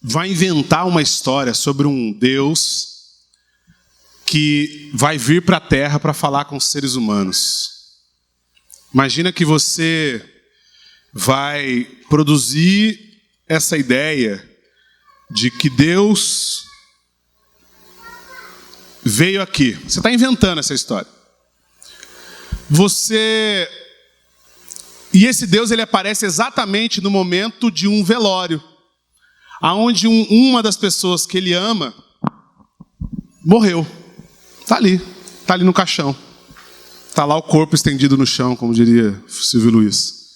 vai inventar uma história sobre um Deus que vai vir para a Terra para falar com os seres humanos. Imagina que você vai produzir essa ideia de que Deus veio aqui. Você está inventando essa história. E esse Deus, ele aparece exatamente no momento de um velório, aonde uma das pessoas que ele ama morreu. Está ali no caixão. Está lá o corpo estendido no chão, como diria Silvio Luiz.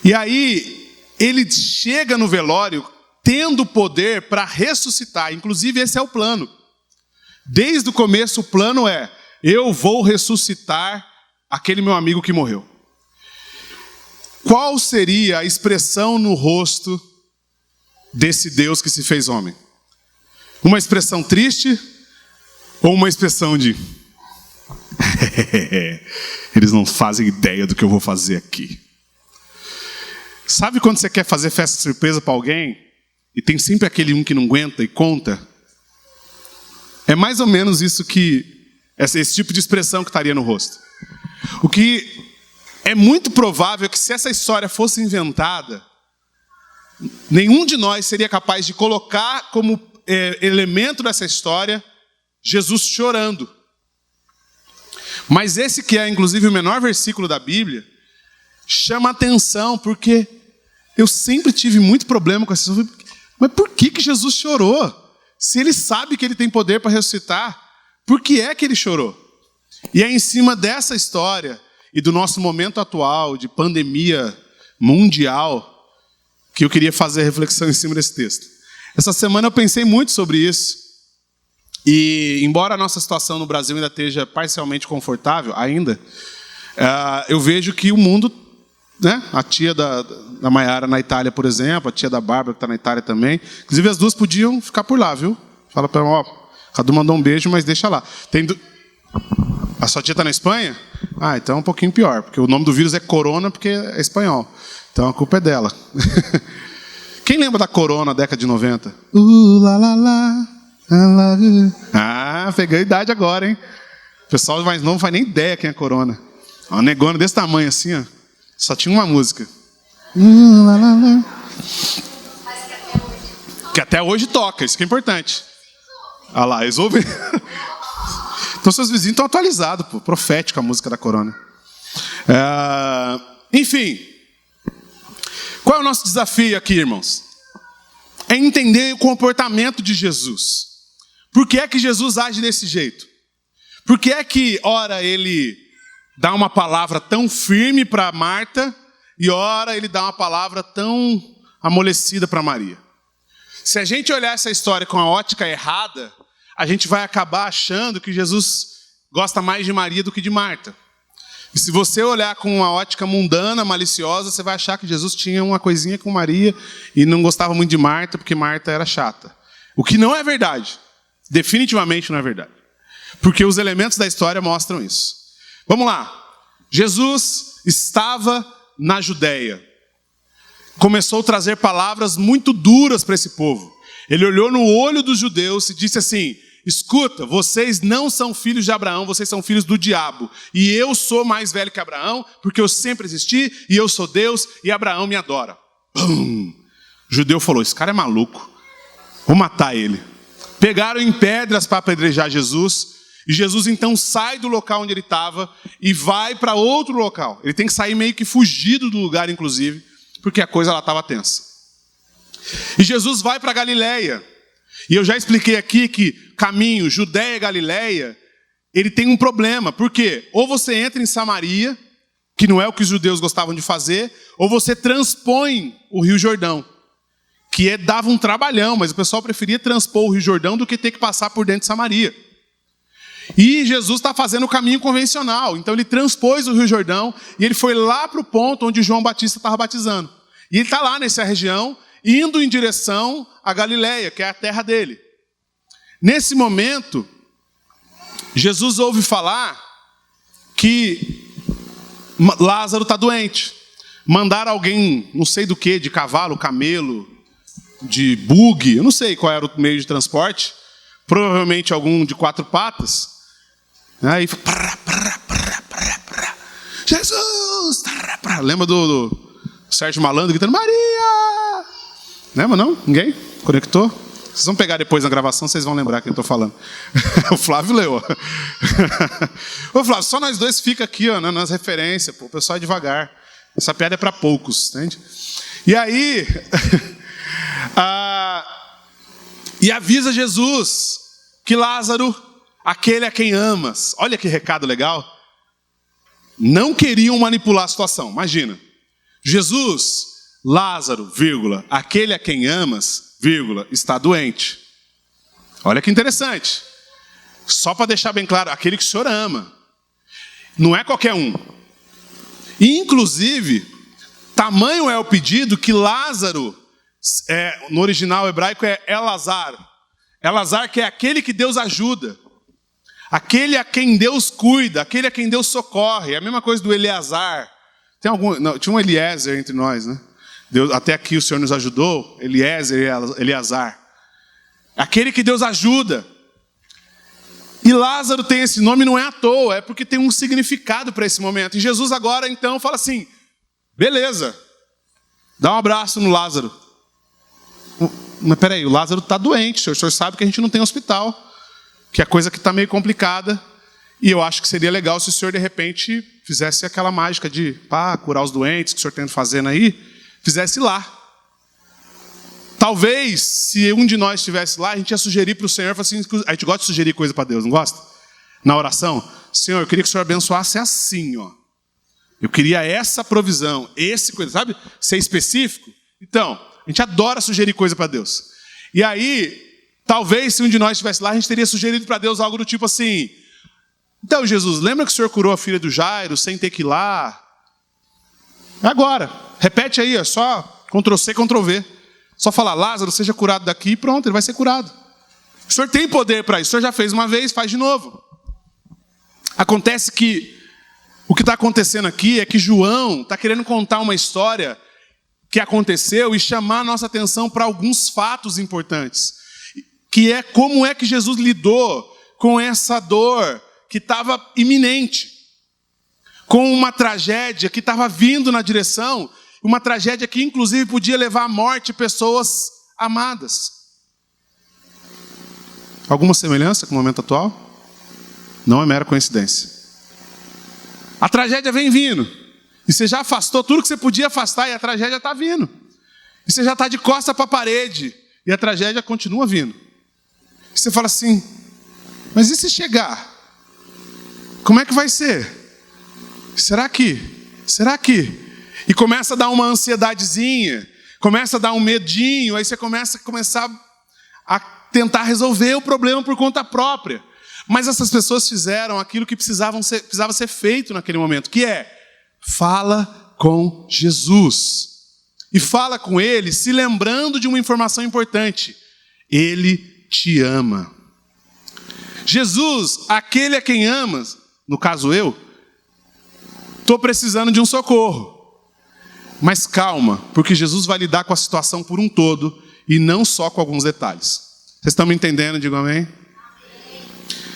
E aí, ele chega no velório tendo o poder para ressuscitar. Inclusive, esse é o plano. Desde o começo, o plano é: eu vou ressuscitar aquele meu amigo que morreu. Qual seria a expressão no rosto desse Deus que se fez homem? Uma expressão triste ou uma expressão de eles não fazem ideia do que eu vou fazer aqui? Sabe quando você quer fazer festa surpresa para alguém e tem sempre aquele um que não aguenta e conta? É mais ou menos isso que esse tipo de expressão que estaria no rosto. O que é muito provável que, se essa história fosse inventada, nenhum de nós seria capaz de colocar como elemento dessa história Jesus chorando. Mas esse que é, inclusive, o menor versículo da Bíblia, chama atenção, porque eu sempre tive muito problema com essa história. Mas por que Jesus chorou? Se ele sabe que ele tem poder para ressuscitar, por que é que ele chorou? E é em cima dessa história e do nosso momento atual de pandemia mundial que eu queria fazer a reflexão em cima desse texto. Essa semana eu pensei muito sobre isso. E embora a nossa situação no Brasil ainda esteja parcialmente confortável, eu vejo que o mundo, né? A tia da Maiara na Itália, por exemplo, a tia da Bárbara que está na Itália também. Inclusive as duas podiam ficar por lá, viu? Fala para ela, ó, cada um mandou um beijo, mas deixa lá. A sua tia está na Espanha? Ah, então é um pouquinho pior, porque o nome do vírus é Corona, porque é espanhol. Então a culpa é dela. Quem lembra da Corona, década de 90? Lá, lá, lá. Ah, peguei a idade agora, hein? O pessoal mais novo não faz nem ideia quem é Corona. Uma negona desse tamanho assim, ó. Só tinha uma música. Que até hoje toca, isso que é importante. Ah lá, eles ouvem. Então seus vizinhos estão atualizados, pô. Profética a música da Corona. Enfim. Qual é o nosso desafio aqui, irmãos? É entender o comportamento de Jesus. Por que é que Jesus age desse jeito? Por que é que, ora, ele dá uma palavra tão firme para Marta e, ora, ele dá uma palavra tão amolecida para Maria? Se a gente olhar essa história com a ótica errada, a gente vai acabar achando que Jesus gosta mais de Maria do que de Marta. E se você olhar com uma ótica mundana, maliciosa, você vai achar que Jesus tinha uma coisinha com Maria e não gostava muito de Marta, porque Marta era chata. O que não é verdade. Definitivamente não é verdade. Porque os elementos da história mostram isso. Vamos lá. Jesus estava na Judéia. Começou a trazer palavras muito duras para esse povo. Ele olhou no olho dos judeus e disse assim: escuta, vocês não são filhos de Abraão, vocês são filhos do diabo. E eu sou mais velho que Abraão, porque eu sempre existi, e eu sou Deus, e Abraão me adora. O judeu falou: esse cara é maluco, vou matar ele. Pegaram em pedras para apedrejar Jesus, e Jesus então sai do local onde ele estava e vai para outro local. Ele tem que sair meio que fugido do lugar, inclusive, porque a coisa lá estava tensa. E Jesus vai para Galileia. E eu já expliquei aqui que caminho Judéia e Galileia, ele tem um problema. Por quê? Ou você entra em Samaria, que não é o que os judeus gostavam de fazer, ou você transpõe o Rio Jordão, que dava um trabalhão, mas o pessoal preferia transpor o Rio Jordão do que ter que passar por dentro de Samaria. E Jesus está fazendo o caminho convencional. Então ele transpôs o Rio Jordão e ele foi lá para o ponto onde João Batista estava batizando. E ele está lá nessa região, indo em direção a Galileia, que é a terra dele. Nesse momento, Jesus ouve falar que Lázaro está doente. Mandaram alguém, não sei do que, de cavalo, camelo, de buggy, eu não sei qual era o meio de transporte, provavelmente algum de 4 patas. Aí, Jesus! Lembra do Sérgio Malandro gritando, Maria! Lembra não? Ninguém? Conectou? Vocês vão pegar depois na gravação, vocês vão lembrar quem eu estou falando. O Flávio leu. Ô Flávio, só nós dois fica aqui ó, nas referências, pô, o pessoal é devagar. Essa piada é para poucos, entende? E aí, e avisa Jesus que Lázaro, aquele a quem amas, olha que recado legal, não queriam manipular a situação. Imagina, Jesus, Lázaro, vírgula, aquele a quem amas, vírgula, está doente. Olha que interessante. Só para deixar bem claro, aquele que o Senhor ama. Não é qualquer um. E, inclusive, tamanho é o pedido que Lázaro, no original hebraico é Elazar. Elazar que é aquele que Deus ajuda. Aquele a quem Deus cuida, aquele a quem Deus socorre. É a mesma coisa do Eleazar. Tinha um Eliezer entre nós, né? Deus, até aqui o Senhor nos ajudou, Eliezer e Eleazar. Aquele que Deus ajuda. E Lázaro tem esse nome não é à toa, é porque tem um significado para esse momento. E Jesus agora então fala assim, beleza, dá um abraço no Lázaro. Mas peraí, o Lázaro está doente, o senhor sabe que a gente não tem hospital, que é coisa que está meio complicada. E eu acho que seria legal se o senhor de repente fizesse aquela mágica de curar os doentes que o senhor está fazendo aí, fizesse lá. Talvez, se um de nós estivesse lá, a gente ia sugerir para o Senhor, assim, a gente gosta de sugerir coisa para Deus, não gosta? Na oração, Senhor, eu queria que o Senhor abençoasse assim, ó. Eu queria essa provisão, esse coisa, sabe? Ser específico. Então, a gente adora sugerir coisa para Deus. E aí, talvez, se um de nós estivesse lá, a gente teria sugerido para Deus algo do tipo assim, então, Jesus, lembra que o Senhor curou a filha do Jairo sem ter que ir lá? Agora, repete aí, ó, só Ctrl+C, Ctrl+V. Só falar, Lázaro, seja curado daqui e pronto, ele vai ser curado. O Senhor tem poder para isso, o Senhor já fez uma vez, faz de novo. Acontece que o que está acontecendo aqui é que João está querendo contar uma história que aconteceu e chamar a nossa atenção para alguns fatos importantes. Que é como é que Jesus lidou com essa dor que estava iminente. Com uma tragédia que estava vindo na direção, uma tragédia que inclusive podia levar à morte pessoas amadas. Alguma semelhança com o momento atual? Não é mera coincidência. A tragédia vem vindo. E você já afastou tudo que você podia afastar e a tragédia está vindo. E você já está de costa para a parede e a tragédia continua vindo. E você fala assim, mas e se chegar? Como é que vai ser? Será que? E começa a dar uma ansiedadezinha, começa a dar um medinho, aí você começa a tentar resolver o problema por conta própria. Mas essas pessoas fizeram aquilo que precisava ser feito naquele momento, que é, fala com Jesus. E fala com Ele se lembrando de uma informação importante. Ele te ama. Jesus, aquele a quem amas, no caso eu, estou precisando de um socorro. Mas calma, porque Jesus vai lidar com a situação por um todo e não só com alguns detalhes. Vocês estão me entendendo? Digam amém.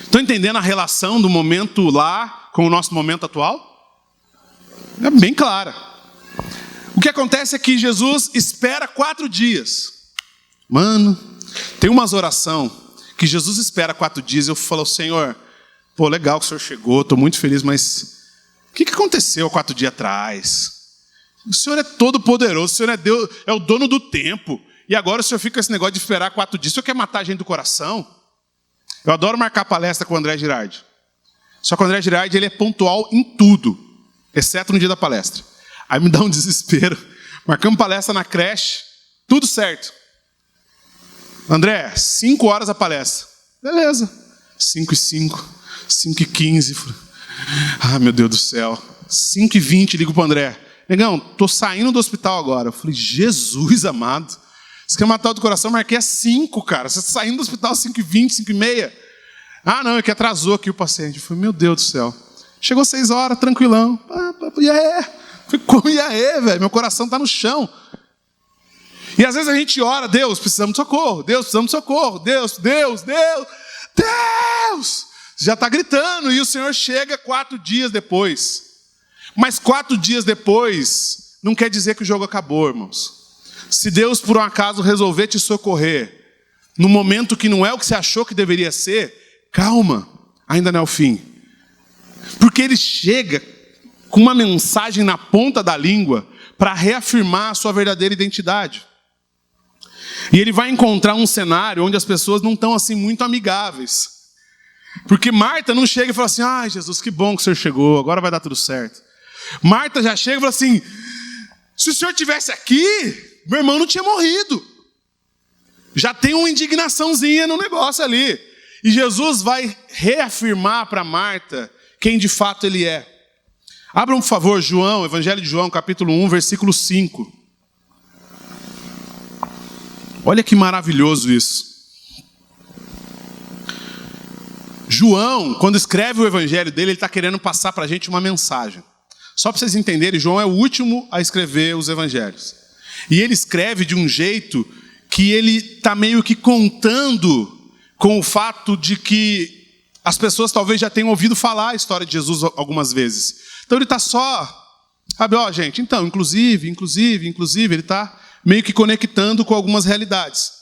Estão entendendo a relação do momento lá com o nosso momento atual? É bem clara. O que acontece é que Jesus espera 4 dias. Mano, tem umas orações que Jesus espera 4 dias. Eu falo, Senhor, pô, legal que o Senhor chegou, estou muito feliz, mas o que aconteceu 4 dias atrás? O Senhor é todo poderoso, o Senhor é Deus, é o dono do tempo. E agora o Senhor fica com esse negócio de esperar 4 dias. O Senhor quer matar a gente do coração? Eu adoro marcar palestra com o André Girardi. Só que o André Girardi, ele é pontual em tudo, exceto no dia da palestra. Aí me dá um desespero. Marcamos palestra na creche, tudo certo. André, 5 horas a palestra. Beleza. 5:05, 5:15. Ah, meu Deus do céu. 5:20, ligo para o André. Negão, tô saindo do hospital agora. Eu falei, Jesus amado. Você quer matar o do coração? Eu marquei às 5, cara. Você está saindo do hospital às 5:20, 5:30. Ah, não, é que atrasou aqui o paciente. Eu falei, meu Deus do céu. Chegou 6 horas, tranquilão. E aí? Falei, como e aí, velho? Meu coração está no chão. E às vezes a gente ora, Deus, precisamos de socorro, Deus, precisamos de socorro, Deus. Já está gritando, e o Senhor chega 4 dias depois. Mas 4 dias depois não quer dizer que o jogo acabou, irmãos. Se Deus por um acaso resolver te socorrer no momento que não é o que você achou que deveria ser, calma, ainda não é o fim. Porque Ele chega com uma mensagem na ponta da língua para reafirmar a sua verdadeira identidade. E Ele vai encontrar um cenário onde as pessoas não estão assim muito amigáveis. Porque Marta não chega e fala assim, ai Jesus, que bom que o Senhor chegou, agora vai dar tudo certo. Marta já chega e fala assim, se o Senhor estivesse aqui, meu irmão não tinha morrido. Já tem uma indignaçãozinha no negócio ali. E Jesus vai reafirmar para Marta quem de fato Ele é. Abram, por favor, João, Evangelho de João, capítulo 1, versículo 5. Olha que maravilhoso isso. João, quando escreve o evangelho dele, ele está querendo passar para a gente uma mensagem. Só para vocês entenderem, João é o último a escrever os evangelhos. E ele escreve de um jeito que ele está meio que contando com o fato de que as pessoas talvez já tenham ouvido falar a história de Jesus algumas vezes. Então ele está só, sabe, ó gente, então, inclusive, ele está meio que conectando com algumas realidades.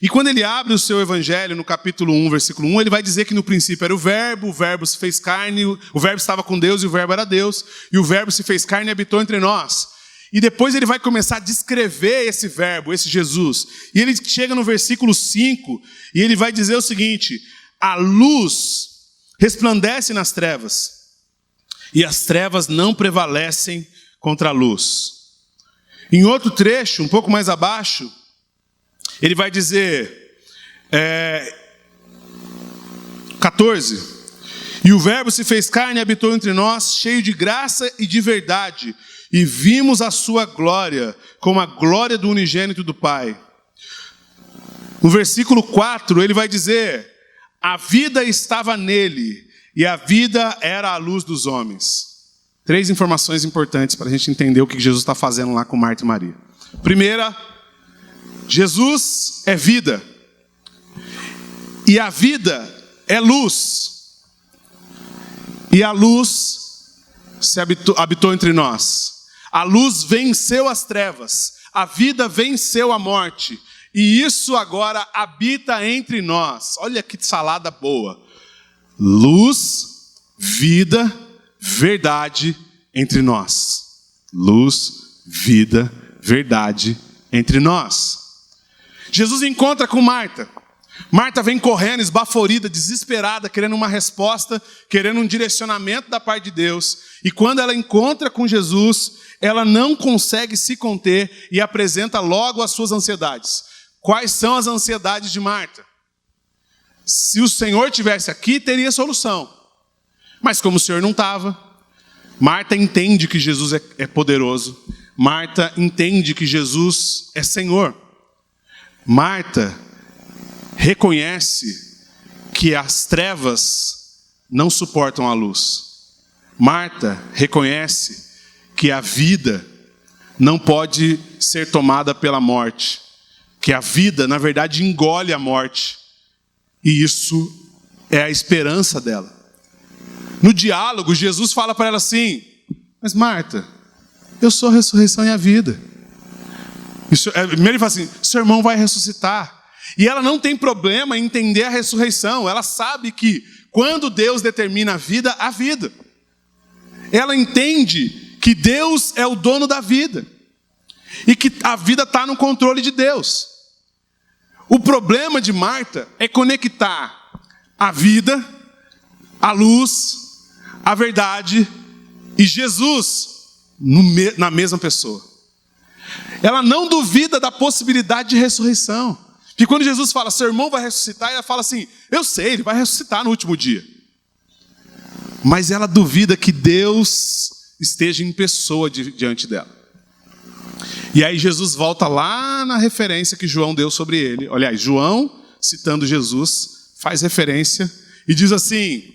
E quando ele abre o seu evangelho no capítulo 1, versículo 1, ele vai dizer que no princípio era o verbo se fez carne, o verbo estava com Deus e o verbo era Deus, e o verbo se fez carne e habitou entre nós. E depois ele vai começar a descrever esse verbo, esse Jesus. E ele chega no versículo 5 e ele vai dizer o seguinte, a luz resplandece nas trevas, e as trevas não prevalecem contra a luz. Em outro trecho, um pouco mais abaixo, ele vai dizer, 14, e o verbo se fez carne e habitou entre nós, cheio de graça e de verdade, e vimos a sua glória, como a glória do unigênito do Pai. No versículo 4, ele vai dizer, a vida estava nele, e a vida era a luz dos homens. 3 informações importantes para a gente entender o que Jesus está fazendo lá com Marta e Maria. Primeira, Jesus é vida, e a vida é luz, e a luz habitou entre nós. A luz venceu as trevas, a vida venceu a morte, e isso agora habita entre nós. Olha que salada boa. Luz, vida, verdade entre nós. Luz, vida, verdade entre nós. Jesus encontra com Marta. Marta vem correndo, esbaforida, desesperada, querendo uma resposta, querendo um direcionamento da parte de Deus. E quando ela encontra com Jesus, ela não consegue se conter e apresenta logo as suas ansiedades. Quais são as ansiedades de Marta? Se o Senhor estivesse aqui, teria solução. Mas como o Senhor não estava, Marta entende que Jesus é poderoso. Marta entende que Jesus é Senhor. Marta reconhece que as trevas não suportam a luz. Marta reconhece que a vida não pode ser tomada pela morte. Que a vida, na verdade, engole a morte. E isso é a esperança dela. No diálogo, Jesus fala para ela assim, mas Marta, eu sou a ressurreição e a vida. Primeiro ele fala assim, seu irmão vai ressuscitar. E ela não tem problema em entender a ressurreição. Ela sabe que quando Deus determina a vida, há vida. Ela entende que Deus é o dono da vida. E que a vida está no controle de Deus. O problema de Marta é conectar a vida, a luz, a verdade e Jesus na mesma pessoa. Ela não duvida da possibilidade de ressurreição. Porque quando Jesus fala, seu irmão vai ressuscitar, ela fala assim, eu sei, ele vai ressuscitar no último dia. Mas ela duvida que Deus esteja em pessoa diante dela. E aí Jesus volta lá na referência que João deu sobre ele. Aliás, João, citando Jesus, faz referência e diz assim,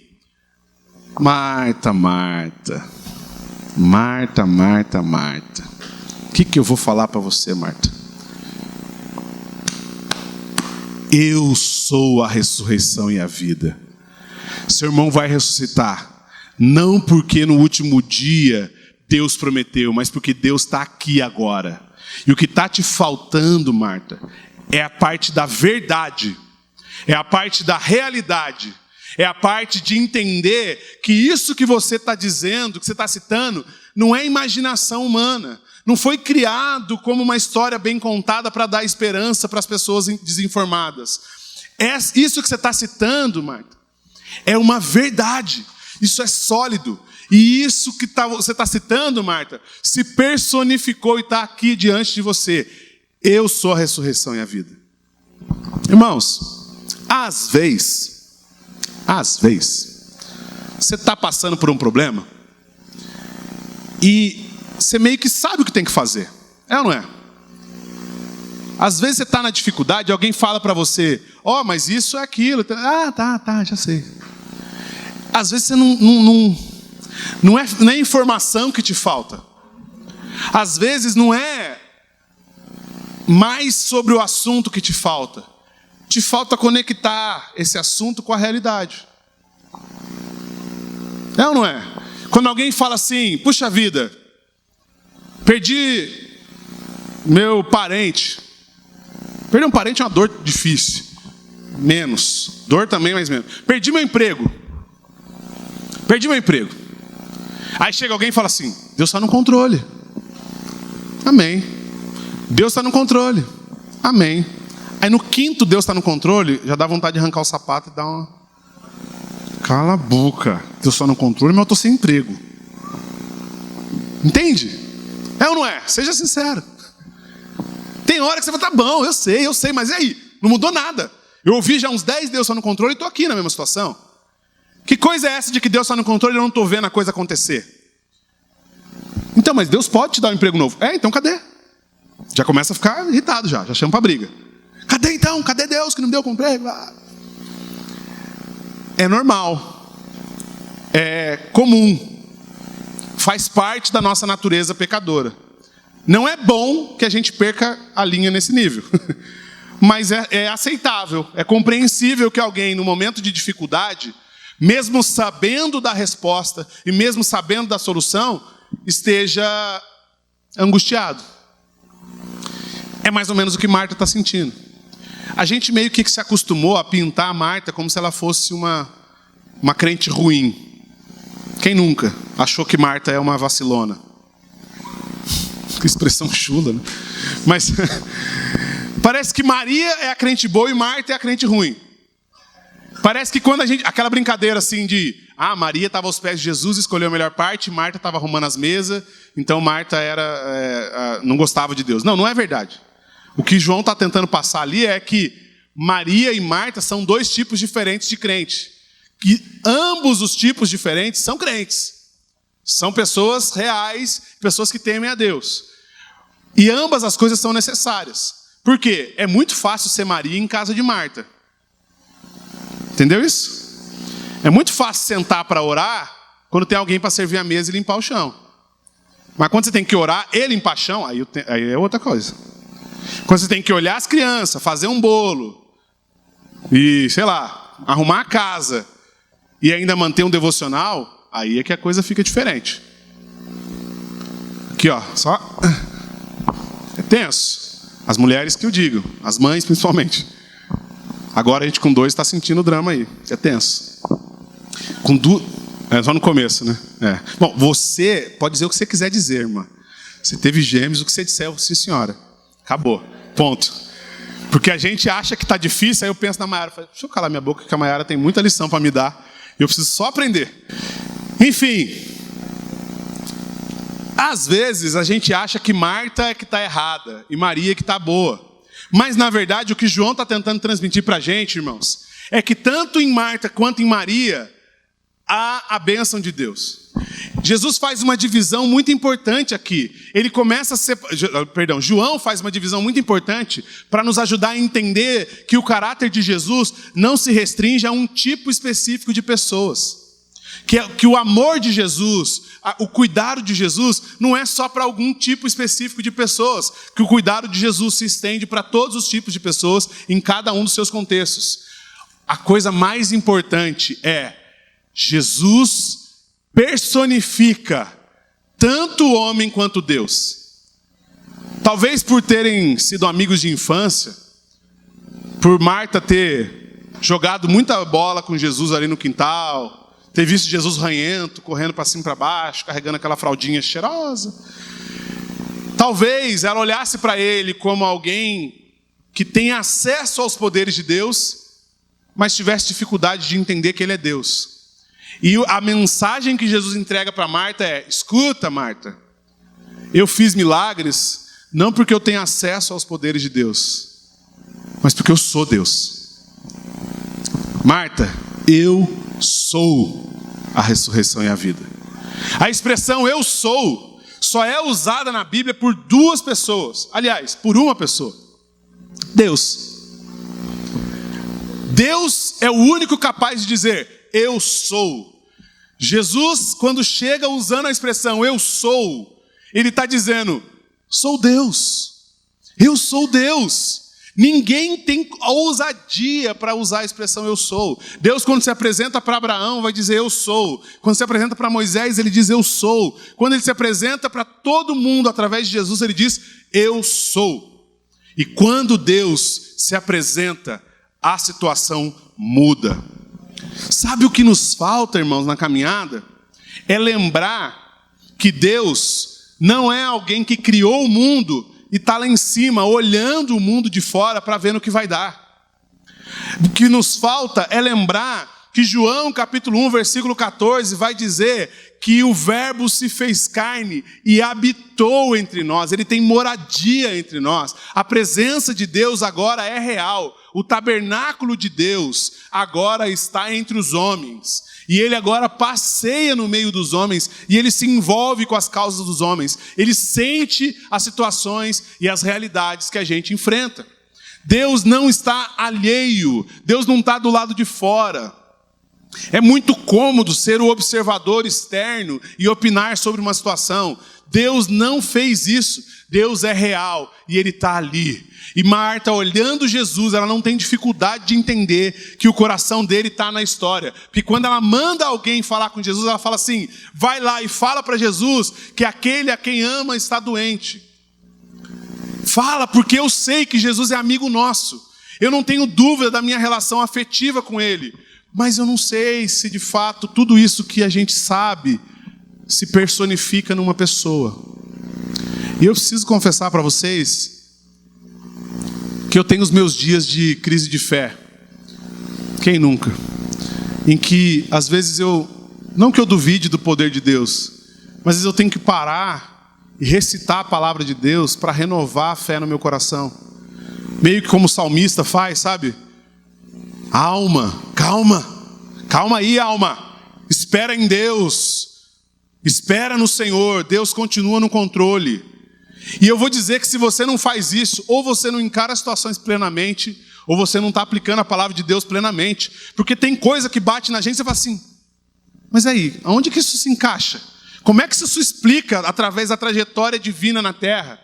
Marta, Marta, Marta, Marta, Marta. O que eu vou falar para você, Marta? Eu sou a ressurreição e a vida. Seu irmão vai ressuscitar, não porque no último dia Deus prometeu, mas porque Deus está aqui agora. E o que está te faltando, Marta, é a parte da verdade, é a parte da realidade, é a parte de entender que isso que você está dizendo, que você está citando, não é imaginação humana. Não foi criado como uma história bem contada para dar esperança para as pessoas desinformadas. Isso que você está citando, Marta, é uma verdade. Isso é sólido. E isso que você está citando, Marta, se personificou e está aqui diante de você. Eu sou a ressurreição e a vida. Irmãos, às vezes, você está passando por um problema e você meio que sabe o que tem que fazer. É ou não é? Às vezes você está na dificuldade, alguém fala para você, mas isso é aquilo. Tá, já sei. Às vezes você não é informação que te falta. Às vezes não é mais sobre o assunto que te falta. Te falta conectar esse assunto com a realidade. É ou não é? Quando alguém fala assim, puxa vida, perdi meu parente. Perder um parente é uma dor difícil. Menos. Dor também, mas menos. Perdi meu emprego. Aí chega alguém e fala assim, Deus está no controle. Amém. Deus está no controle. Amém. Aí no quinto Deus está no controle, já dá vontade de arrancar o sapato e dar uma... Cala a boca. Deus está no controle, mas eu estou sem emprego. Entende? É ou não é? Seja sincero. Tem hora que você fala, tá bom, eu sei, mas e aí? Não mudou nada. Eu ouvi já uns 10 Deus está no controle e estou aqui na mesma situação. Que coisa é essa de que Deus está no controle e eu não estou vendo a coisa acontecer? Então, mas Deus pode te dar um emprego novo. Então cadê? Já começa a ficar irritado já chama para briga. Cadê então? Cadê Deus que não me deu o emprego? É normal. É comum. Faz parte da nossa natureza pecadora. Não é bom que a gente perca a linha nesse nível. Mas é aceitável, é compreensível que alguém, no momento de dificuldade, mesmo sabendo da resposta e mesmo sabendo da solução, esteja angustiado. É mais ou menos o que Marta está sentindo. A gente meio que se acostumou a pintar a Marta como se ela fosse uma crente ruim. Quem nunca achou que Marta é uma vacilona? Que expressão chula, né? Mas parece que Maria é a crente boa e Marta é a crente ruim. Parece que quando aquela brincadeira assim de Maria estava aos pés de Jesus, escolheu a melhor parte, Marta estava arrumando as mesas, então Marta não gostava de Deus. Não é verdade. O que João está tentando passar ali é que Maria e Marta são dois tipos diferentes de crente. Que ambos os tipos diferentes são crentes. São pessoas reais, pessoas que temem a Deus. E ambas as coisas são necessárias. Por quê? É muito fácil ser Maria em casa de Marta. Entendeu isso? É muito fácil sentar para orar quando tem alguém para servir a mesa e limpar o chão. Mas quando você tem que orar e limpar o chão, aí é outra coisa. Quando você tem que olhar as crianças, fazer um bolo e, arrumar a casa e ainda manter um devocional, aí é que a coisa fica diferente. Aqui, só... É tenso. As mulheres que eu digo, as mães principalmente. Agora a gente com 2 está sentindo o drama aí. É tenso. Com só no começo, né? Bom, você pode dizer o que você quiser dizer, irmã. Você teve gêmeos, o que você disser, sim senhora. Acabou. Ponto. Porque a gente acha que está difícil, aí eu penso na Maiara. Deixa eu calar minha boca, que a Maiara tem muita lição para me dar. Eu preciso só aprender. Enfim. Às vezes a gente acha que Marta é que está errada e Maria é que está boa. Mas na verdade o que João está tentando transmitir para a gente, irmãos, é que tanto em Marta quanto em Maria há a bênção de Deus. Jesus faz uma divisão muito importante aqui. João faz uma divisão muito importante para nos ajudar a entender que o caráter de Jesus não se restringe a um tipo específico de pessoas. Que o amor de Jesus, o cuidado de Jesus, não é só para algum tipo específico de pessoas. Que o cuidado de Jesus se estende para todos os tipos de pessoas, em cada um dos seus contextos. A coisa mais importante é, Jesus personifica tanto o homem quanto Deus. Talvez por terem sido amigos de infância, por Marta ter jogado muita bola com Jesus ali no quintal, ter visto Jesus ranhento, correndo para cima e para baixo, carregando aquela fraldinha cheirosa. Talvez ela olhasse para ele como alguém que tem acesso aos poderes de Deus, mas tivesse dificuldade de entender que ele é Deus. E a mensagem que Jesus entrega para Marta é: escuta, Marta, eu fiz milagres não porque eu tenho acesso aos poderes de Deus, mas porque eu sou Deus. Marta, eu sou a ressurreição e a vida. A expressão eu sou só é usada na Bíblia por duas pessoas. Aliás, por uma pessoa. Deus. Deus é o único capaz de dizer eu sou. Jesus, quando chega usando a expressão eu sou, ele está dizendo, sou Deus. Eu sou Deus. Ninguém tem ousadia para usar a expressão eu sou. Deus, quando se apresenta para Abraão, vai dizer eu sou. Quando se apresenta para Moisés, ele diz eu sou. Quando ele se apresenta para todo mundo através de Jesus, ele diz eu sou. E quando Deus se apresenta, a situação muda. Sabe o que nos falta, irmãos, na caminhada? É lembrar que Deus não é alguém que criou o mundo e está lá em cima, olhando o mundo de fora para ver no que vai dar. O que nos falta é lembrar que João capítulo 1, versículo 14, vai dizer que o verbo se fez carne e habitou entre nós. Ele tem moradia entre nós. A presença de Deus agora é real. O tabernáculo de Deus agora está entre os homens. E ele agora passeia no meio dos homens e ele se envolve com as causas dos homens. Ele sente as situações e as realidades que a gente enfrenta. Deus não está alheio, Deus não está do lado de fora. É muito cômodo ser o observador externo e opinar sobre uma situação. Deus não fez isso. Deus é real e Ele está ali. E Marta, olhando Jesus, ela não tem dificuldade de entender que o coração dele está na história. Porque quando ela manda alguém falar com Jesus, ela fala assim, vai lá e fala para Jesus que aquele a quem ama está doente. Fala, porque eu sei que Jesus é amigo nosso. Eu não tenho dúvida da minha relação afetiva com Ele. Mas eu não sei se de fato tudo isso que a gente sabe se personifica numa pessoa. E eu preciso confessar para vocês que eu tenho os meus dias de crise de fé. Quem nunca? Em que às vezes não que eu duvide do poder de Deus, mas às vezes eu tenho que parar e recitar a palavra de Deus para renovar a fé no meu coração. Meio que como o salmista faz, sabe? Alma, calma aí, alma. Espera em Deus. Espera no Senhor. Deus continua no controle. E eu vou dizer que se você não faz isso, ou você não encara as situações plenamente, ou você não está aplicando a palavra de Deus plenamente. Porque tem coisa que bate na gente e você fala assim, mas aí, aonde que isso se encaixa? Como é que isso explica através da trajetória divina na Terra?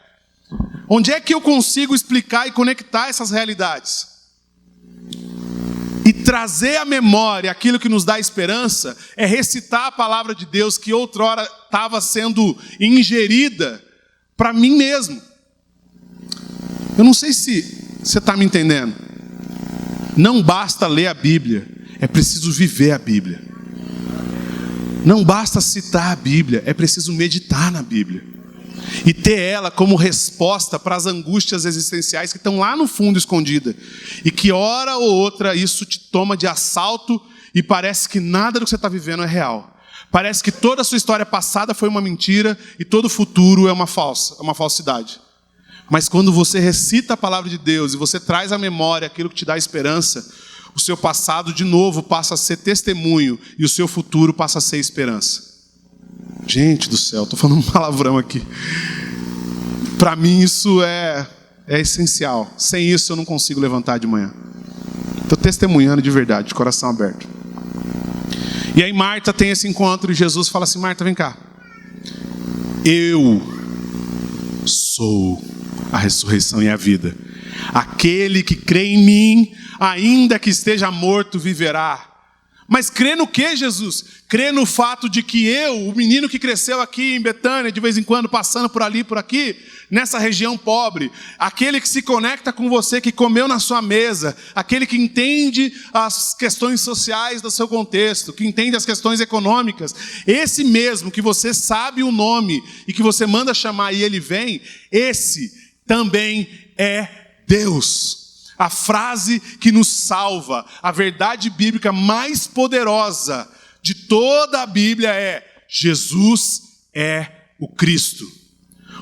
Onde é que eu consigo explicar e conectar essas realidades? E trazer à memória aquilo que nos dá esperança é recitar a palavra de Deus que outrora estava sendo ingerida para mim mesmo. Eu não sei se você está me entendendo. Não basta ler a Bíblia, é preciso viver a Bíblia. Não basta citar a Bíblia, é preciso meditar na Bíblia. E ter ela como resposta para as angústias existenciais que estão lá no fundo escondidas. E que hora ou outra isso te toma de assalto e parece que nada do que você está vivendo é real. Parece que toda a sua história passada foi uma mentira e todo o futuro é uma falsidade. Mas quando você recita a palavra de Deus e você traz à memória aquilo que te dá esperança, o seu passado de novo passa a ser testemunho e o seu futuro passa a ser esperança. Gente do céu, estou falando um palavrão aqui. Para mim isso é essencial. Sem isso eu não consigo levantar de manhã. Estou testemunhando de verdade, de coração aberto. E aí Marta tem esse encontro e Jesus fala assim: Marta, vem cá. Eu sou a ressurreição e a vida. Aquele que crê em mim, ainda que esteja morto, viverá. Mas crê no que, Jesus? Crê no fato de que eu, o menino que cresceu aqui em Betânia, de vez em quando passando por ali, por aqui, nessa região pobre, aquele que se conecta com você, que comeu na sua mesa, aquele que entende as questões sociais do seu contexto, que entende as questões econômicas, esse mesmo que você sabe o nome e que você manda chamar e ele vem, esse também é Deus. A frase que nos salva, a verdade bíblica mais poderosa de toda a Bíblia é: Jesus é o Cristo.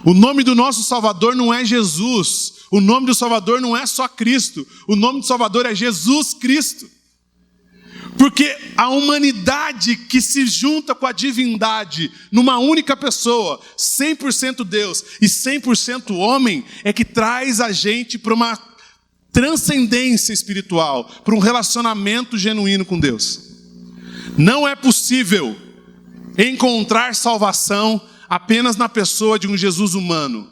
O nome do nosso Salvador não é Jesus. O nome do Salvador não é só Cristo. O nome do Salvador é Jesus Cristo. Porque a humanidade que se junta com a divindade numa única pessoa, 100% Deus e 100% homem, é que traz a gente para uma transcendência espiritual, para um relacionamento genuíno com Deus. Não é possível encontrar salvação apenas na pessoa de um Jesus humano.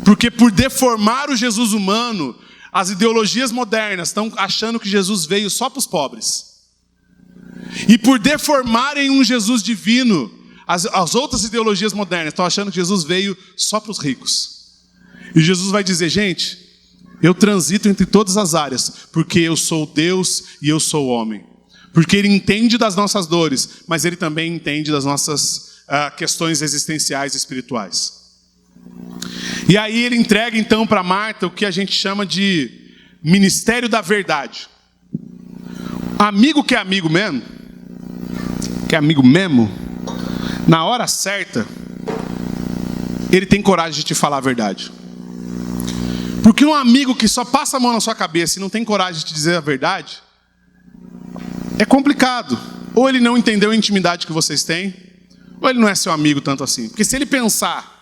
Porque por deformar o Jesus humano, as ideologias modernas estão achando que Jesus veio só para os pobres. E por deformarem um Jesus divino, as outras ideologias modernas estão achando que Jesus veio só para os ricos. E Jesus vai dizer: gente, eu transito entre todas as áreas, porque eu sou Deus e eu sou homem. Porque Ele entende das nossas dores, mas Ele também entende das nossas questões existenciais e espirituais. E aí Ele entrega então para Marta o que a gente chama de ministério da verdade. Amigo que é amigo mesmo, na hora certa, ele tem coragem de te falar a verdade. Porque um amigo que só passa a mão na sua cabeça e não tem coragem de te dizer a verdade, é complicado. Ou ele não entendeu a intimidade que vocês têm, ou ele não é seu amigo tanto assim. Porque se ele pensar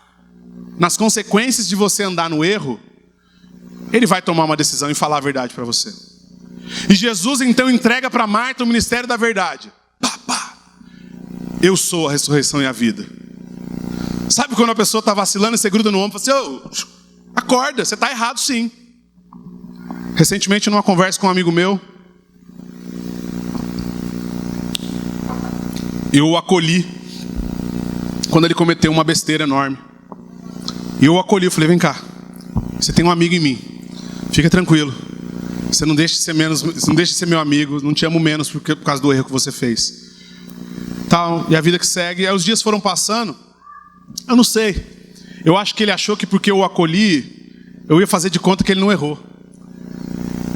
nas consequências de você andar no erro, ele vai tomar uma decisão e falar a verdade para você. E Jesus então entrega para Marta o ministério da verdade. Eu sou a ressurreição e a vida. Sabe quando a pessoa está vacilando e você gruda no ombro e fala assim: acorda, você está errado sim. Recentemente, numa conversa com um amigo meu, eu o acolhi quando ele cometeu uma besteira enorme. E eu o acolhi, eu falei: vem cá, você tem um amigo em mim, fica tranquilo. Você não deixa de ser menos, você não deixa de ser meu amigo, não te amo menos por causa do erro que você fez. Tal, e a vida que segue. Aí os dias foram passando, eu não sei. Eu acho que ele achou que porque eu o acolhi, eu ia fazer de conta que ele não errou.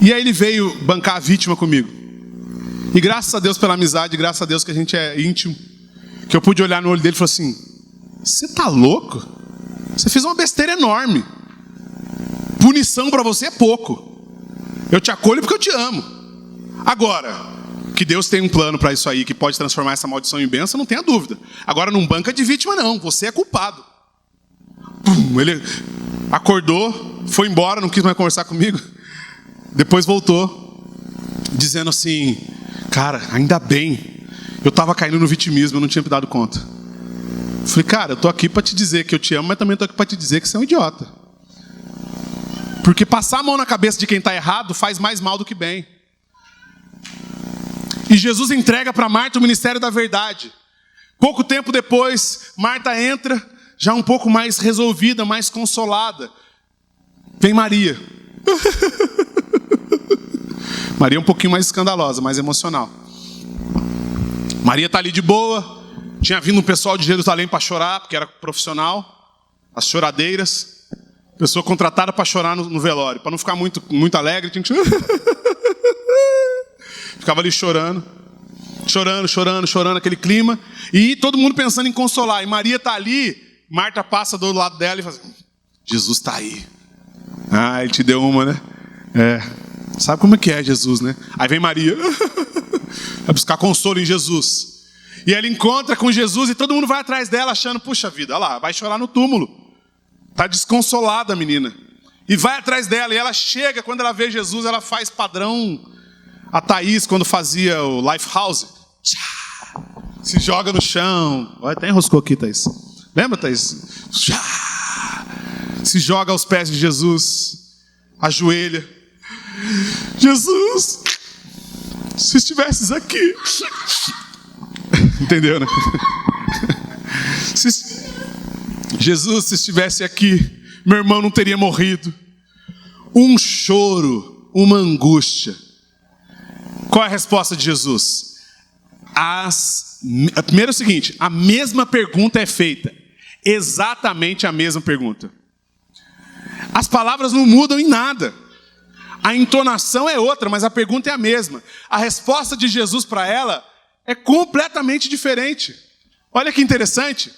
E aí ele veio bancar a vítima comigo. E graças a Deus pela amizade, graças a Deus que a gente é íntimo, que eu pude olhar no olho dele e falar assim: você tá louco? Você fez uma besteira enorme. Punição para você é pouco. Eu te acolho porque eu te amo. Agora, que Deus tem um plano para isso aí, que pode transformar essa maldição em bênção, não tenha dúvida. Agora não banca de vítima não, você é culpado. Ele acordou, foi embora, não quis mais conversar comigo. Depois voltou, dizendo assim: cara, ainda bem, eu estava caindo no vitimismo, eu não tinha me dado conta. Eu falei: cara, eu estou aqui para te dizer que eu te amo, mas também estou aqui para te dizer que você é um idiota. Porque passar a mão na cabeça de quem está errado faz mais mal do que bem. E Jesus entrega para Marta o ministério da verdade. Pouco tempo depois, Marta entra, já um pouco mais resolvida, mais consolada. Vem Maria. Maria é um pouquinho mais escandalosa, mais emocional. Maria está ali de boa. Tinha vindo um pessoal de Jerusalém para chorar, porque era profissional. As choradeiras. Pessoa contratada para chorar no velório. Para não ficar muito alegre, tinha que ficava ali chorando, aquele clima. E todo mundo pensando em consolar. E Maria está ali, Marta passa do lado dela e fala assim: Jesus está aí. Ah, ele te deu uma, né? Sabe como é que é Jesus, né? Aí vem Maria, vai buscar consolo em Jesus. E ela encontra com Jesus e todo mundo vai atrás dela achando: puxa vida, olha lá, vai chorar no túmulo. Está desconsolada a menina. E vai atrás dela. E ela chega, quando ela vê Jesus, ela faz padrão a Thaís, quando fazia o Lifehouse. Se joga no chão. Olha, até enroscou aqui, Thaís. Lembra, Thaís? Se joga aos pés de Jesus. Ajoelha. Jesus, se estivesses aqui. Entendeu, né? Jesus, se estivesse aqui, meu irmão não teria morrido. Um choro, uma angústia. Qual é a resposta de Jesus? Primeiro é o seguinte, a mesma pergunta é feita. Exatamente a mesma pergunta. As palavras não mudam em nada. A entonação é outra, mas a pergunta é a mesma. A resposta de Jesus para ela é completamente diferente. Olha que interessante.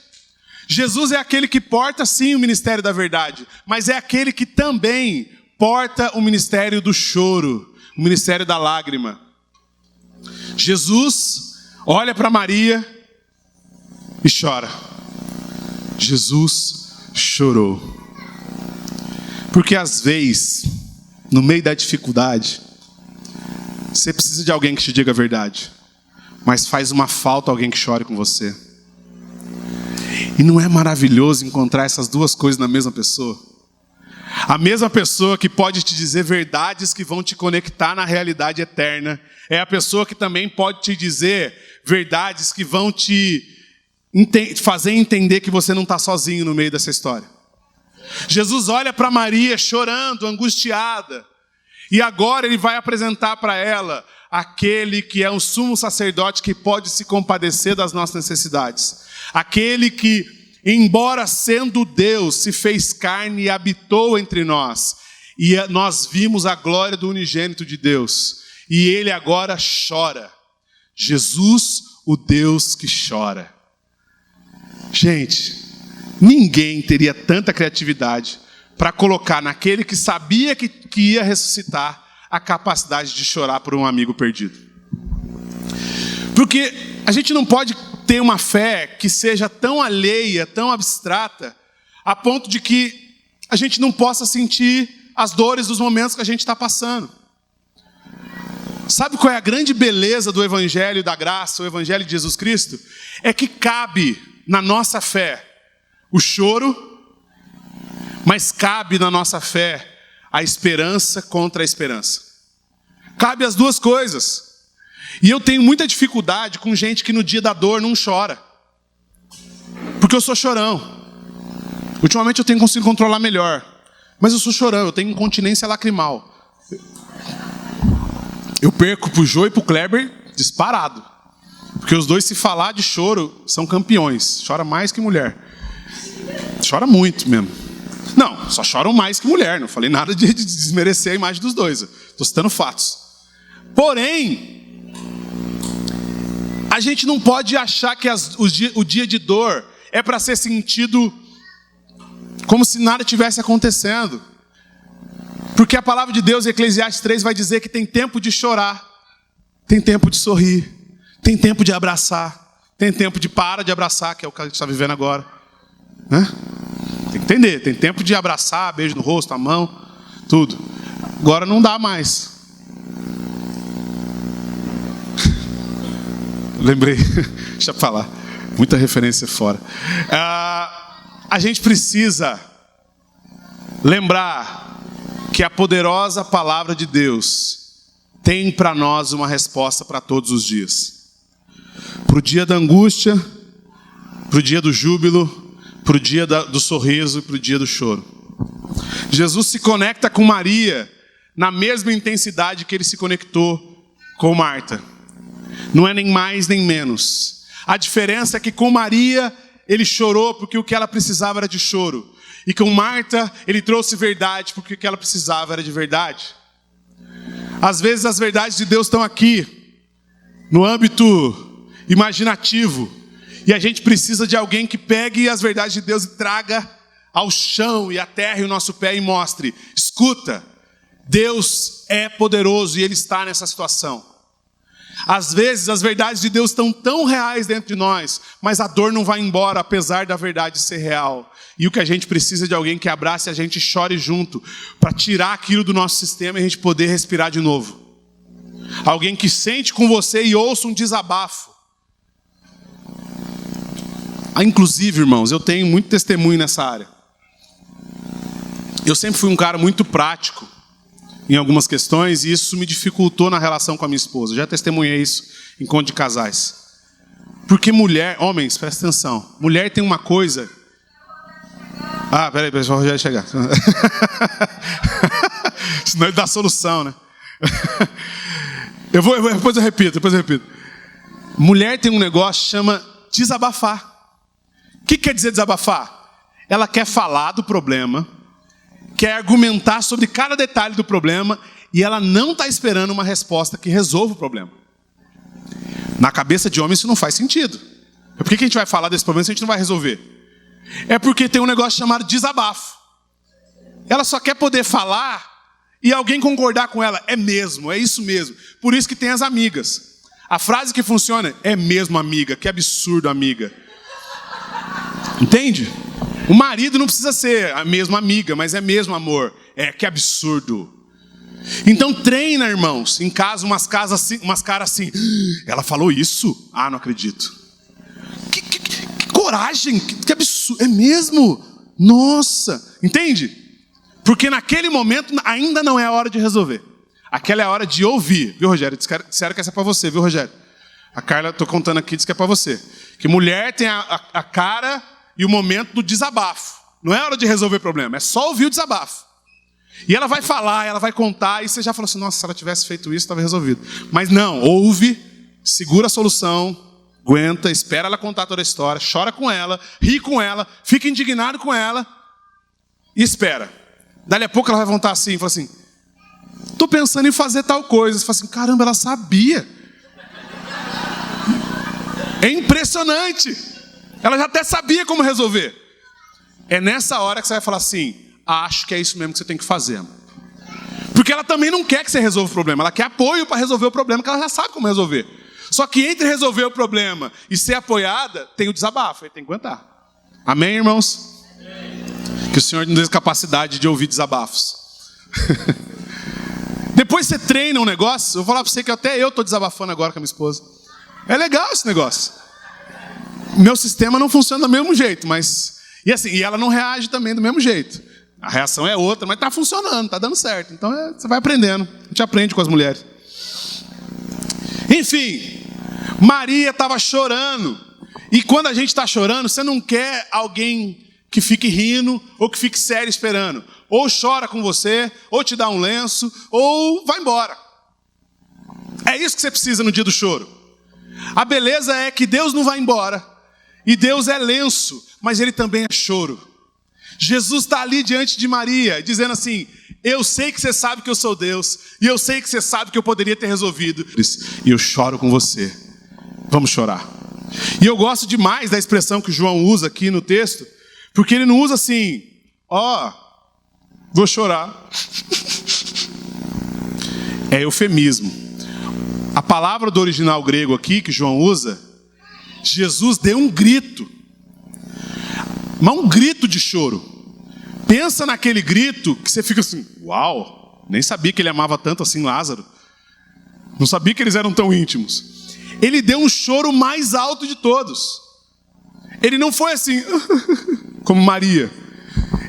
Jesus é aquele que porta sim o ministério da verdade, mas é aquele que também porta o ministério do choro, o ministério da lágrima. Jesus olha para Maria e chora. Jesus chorou. Porque às vezes, no meio da dificuldade, você precisa de alguém que te diga a verdade, mas faz uma falta alguém que chore com você. E não é maravilhoso encontrar essas duas coisas na mesma pessoa? A mesma pessoa que pode te dizer verdades que vão te conectar na realidade eterna, é a pessoa que também pode te dizer verdades que vão te fazer entender que você não está sozinho no meio dessa história. Jesus olha para Maria chorando, angustiada, e agora ele vai apresentar para ela aquele que é um sumo sacerdote que pode se compadecer das nossas necessidades. Aquele que, embora sendo Deus, se fez carne e habitou entre nós. E nós vimos a glória do unigênito de Deus. E ele agora chora. Jesus, o Deus que chora. Gente, ninguém teria tanta criatividade para colocar naquele que sabia que ia ressuscitar a capacidade de chorar por um amigo perdido. Porque a gente não pode ter uma fé que seja tão alheia, tão abstrata, a ponto de que a gente não possa sentir as dores dos momentos que a gente está passando. Sabe qual é a grande beleza do Evangelho da Graça, o Evangelho de Jesus Cristo? É que cabe na nossa fé o choro, mas cabe na nossa fé a esperança contra a esperança. Cabe as duas coisas. E eu tenho muita dificuldade com gente que no dia da dor não chora. Porque eu sou chorão. Ultimamente eu tenho conseguido controlar melhor. Mas eu sou chorão, eu tenho incontinência lacrimal. Eu perco pro Jô e pro Kleber disparado. Porque os dois, se falar de choro, são campeões. Chora mais que mulher. Chora muito mesmo. Não, só choram mais que mulher. Não falei nada de desmerecer a imagem dos dois. Estou citando fatos. Porém, a gente não pode achar que o dia de dor é para ser sentido como se nada tivesse acontecendo. Porque a palavra de Deus, em Eclesiastes 3, vai dizer que tem tempo de chorar, tem tempo de sorrir, tem tempo de abraçar, tem tempo de parar de abraçar, que é o que a gente está vivendo agora. Né? Tem que entender, tem tempo de abraçar, beijo no rosto, a mão, tudo. Agora não dá mais. Lembrei, deixa eu falar, muita referência fora. A gente precisa lembrar que a poderosa palavra de Deus tem para nós uma resposta para todos os dias. Para o dia da angústia, para o dia do júbilo, para o dia do sorriso e para o dia do choro. Jesus se conecta com Maria na mesma intensidade que ele se conectou com Marta. Não é nem mais nem menos. A diferença é que com Maria ele chorou porque o que ela precisava era de choro. E com Marta ele trouxe verdade porque o que ela precisava era de verdade. Às vezes as verdades de Deus estão aqui, no âmbito imaginativo. E a gente precisa de alguém que pegue as verdades de Deus e traga ao chão e à terra e o nosso pé e mostre. Escuta, Deus é poderoso e Ele está nessa situação. Às vezes as verdades de Deus estão tão reais dentro de nós, mas a dor não vai embora apesar da verdade ser real. E o que a gente precisa é de alguém que abrace a gente e chore junto, para tirar aquilo do nosso sistema e a gente poder respirar de novo. Alguém que sente com você e ouça um desabafo. Inclusive, irmãos, eu tenho muito testemunho nessa área. Eu sempre fui um cara muito prático em algumas questões e isso me dificultou na relação com a minha esposa. Eu já testemunhei isso em encontro de casais. Porque mulher, homens, presta atenção, mulher tem uma coisa... peraí, pessoal, já ia chegar. Senão ele dá solução, né? Depois eu repito. Mulher tem um negócio que chama desabafar. O que quer dizer desabafar? Ela quer falar do problema, quer argumentar sobre cada detalhe do problema e ela não está esperando uma resposta que resolva o problema. Na cabeça de homem isso não faz sentido. Por que a gente vai falar desse problema se a gente não vai resolver? É porque tem um negócio chamado desabafo. Ela só quer poder falar e alguém concordar com ela. É mesmo, é isso mesmo. Por isso que tem as amigas. A frase que funciona é mesmo, amiga. Que absurdo, amiga. Entende? O marido não precisa ser a mesma amiga, mas é mesmo amor. Que absurdo. Então treina, irmãos, em casa umas caras assim. Ela falou isso? Não acredito. Que coragem, que absurdo. É mesmo? Nossa. Entende? Porque naquele momento ainda não é a hora de resolver. Aquela é a hora de ouvir. Viu, Rogério? Disseram que essa é para você, viu, Rogério? A Carla, estou contando aqui, diz que é para você. Que mulher tem a cara e o momento do desabafo. Não é hora de resolver problema, é só ouvir o desabafo. E ela vai falar, ela vai contar, e você já falou assim, nossa, se ela tivesse feito isso, estava resolvido. Mas não, ouve, segura a solução, aguenta, espera ela contar toda a história, chora com ela, ri com ela, fica indignado com ela e espera. Dali a pouco ela vai voltar assim, fala assim, estou pensando em fazer tal coisa. Você fala assim, caramba, ela sabia. É impressionante. Ela já até sabia como resolver. É nessa hora que você vai falar assim, acho que é isso mesmo que você tem que fazer. Porque ela também não quer que você resolva o problema. Ela quer apoio para resolver o problema, que ela já sabe como resolver. Só que entre resolver o problema e ser apoiada, tem o desabafo. Ele tem que aguentar. Amém, irmãos? Amém. Que o Senhor nos dê capacidade de ouvir desabafos. Depois você treina um negócio. Eu vou falar para você que até eu estou desabafando agora com a minha esposa. É legal esse negócio. Meu sistema não funciona do mesmo jeito, mas... E ela não reage também do mesmo jeito. A reação é outra, mas está funcionando, está dando certo. Então você vai aprendendo. A gente aprende com as mulheres. Enfim, Maria estava chorando. E quando a gente está chorando, você não quer alguém que fique rindo ou que fique sério esperando. Ou chora com você, ou te dá um lenço, ou vai embora. É isso que você precisa no dia do choro. A beleza é que Deus não vai embora. E Deus é lenço, mas Ele também é choro. Jesus está ali diante de Maria, dizendo assim, eu sei que você sabe que eu sou Deus, e eu sei que você sabe que eu poderia ter resolvido. E eu choro com você. Vamos chorar. E eu gosto demais da expressão que João usa aqui no texto, porque ele não usa assim, vou chorar. É eufemismo. A palavra do original grego aqui, que João usa, Jesus deu um grito. Mas um grito de choro. Pensa naquele grito que você fica assim, uau, nem sabia que ele amava tanto assim Lázaro. Não sabia que eles eram tão íntimos. Ele deu um choro mais alto de todos. Ele não foi assim, como Maria.